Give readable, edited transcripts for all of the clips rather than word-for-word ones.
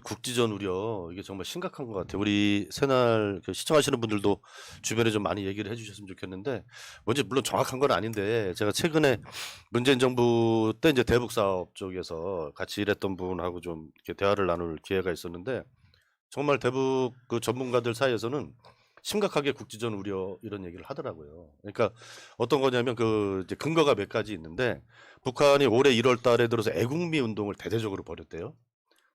국지전 우려 이게 정말 심각한 것 같아요. 우리 새날 시청하시는 분들도 주변에 좀 많이 얘기를 해주셨으면 좋겠는데, 먼저 물론 정확한 건 아닌데 제가 최근에 문재인 정부 때 이제 대북 사업 쪽에서 같이 일했던 분하고 좀 이렇게 대화를 나눌 기회가 있었는데, 정말 대북 그 전문가들 사이에서는 심각하게 국지전 우려 이런 얘기를 하더라고요. 그러니까 어떤 거냐면 그 이제 근거가 몇 가지 있는데, 북한이 올해 1월 달에 들어서 애국미 운동을 대대적으로 벌였대요.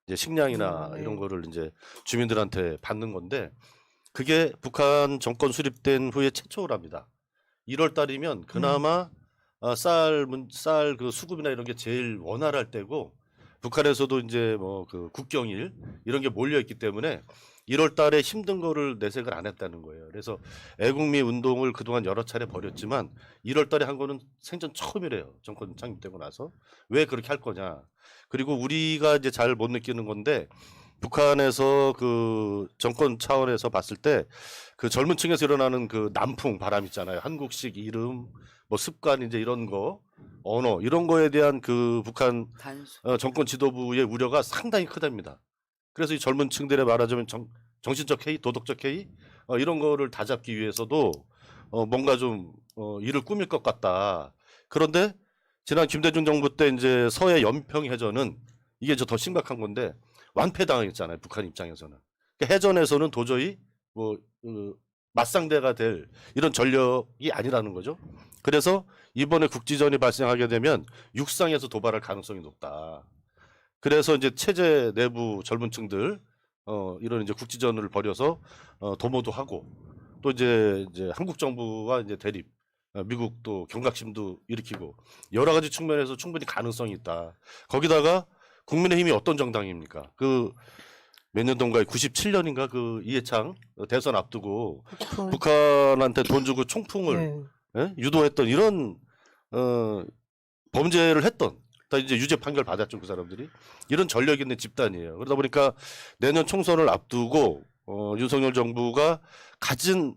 이제 식량이나 이런 네. 거를 이제 주민들한테 받는 건데, 그게 북한 정권 수립된 후에 최초랍니다. 1월 달이면 음. 그나마 쌀 그 수급이나 이런 게 제일 원활할 때고, 북한에서도 이제 뭐 그 국경일 이런 게 몰려 있기 때문에 1월 달에 힘든 거를 내색을 안 했다는 거예요. 그래서 애국미 운동을 그동안 여러 차례 벌였지만 1월 달에 한 거는 생전 처음이래요. 정권 창립되고 나서. 왜 그렇게 할 거냐. 그리고 우리가 이제 잘 못 느끼는 건데, 북한에서 그 정권 차원에서 봤을 때 그 젊은 층에서 일어나는 그 남풍 바람 있잖아요. 한국식 이름, 뭐 습관 이제 이런 거, 언어 이런 거에 대한 그 북한 단속. 정권 지도부의 우려가 상당히 크답니다. 그래서 이 젊은 층들의 말하자면 정신적 해이, 도덕적 해이 이런 거를 다잡기 위해서도 뭔가 좀 일을 꾸밀 것 같다. 그런데 지난 김대중 정부 때 이제 서해 연평해전은 이게 더 심각한 건데 완패당했잖아요. 북한 입장에서는. 그러니까 해전에서는 도저히 그 맞상대가 될 이런 전력이 아니라는 거죠. 그래서 이번에 국지전이 발생하게 되면 육상에서 도발할 가능성이 높다. 그래서 이제 체제 내부 젊은 층들 이런 이제 국지전을 벌여서 도모도 하고, 또 이제 한국 정부와 이제 대립, 미국도 경각심도 일으키고 여러 가지 측면에서 충분히 가능성이 있다. 거기다가 국민의힘이 어떤 정당입니까? 그 몇 년도인가 97년인가 그 이해창 대선 앞두고 폭풍. 북한한테 돈 주고 총풍을 네. 유도했던 이런 어, 범죄를 했던, 다 이제 유죄 판결 받았죠 그 사람들이. 이런 전력 있는 집단이에요. 그러다 보니까 내년 총선을 앞두고 윤석열 정부가 가진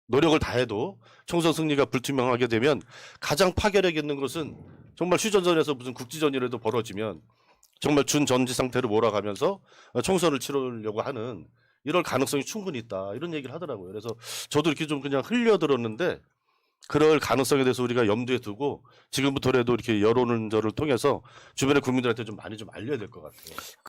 노력을 다해도 총선 승리가 불투명하게 되면 가장 파괴력 있는 것은 정말 휴전선에서 무슨 국지전이라도 벌어지면 정말 준전지 상태로 몰아가면서 총선을 치르려고 하는 이럴 가능성이 충분히 있다. 이런 얘기를 하더라고요. 그래서 저도 이렇게 좀 그냥 흘려들었는데, 그럴 가능성에 대해서 우리가 염두에 두고 지금부터라도 이렇게 여론조사를 통해서 주변의 국민들한테 좀 많이 좀 알려야 될 것 같아요.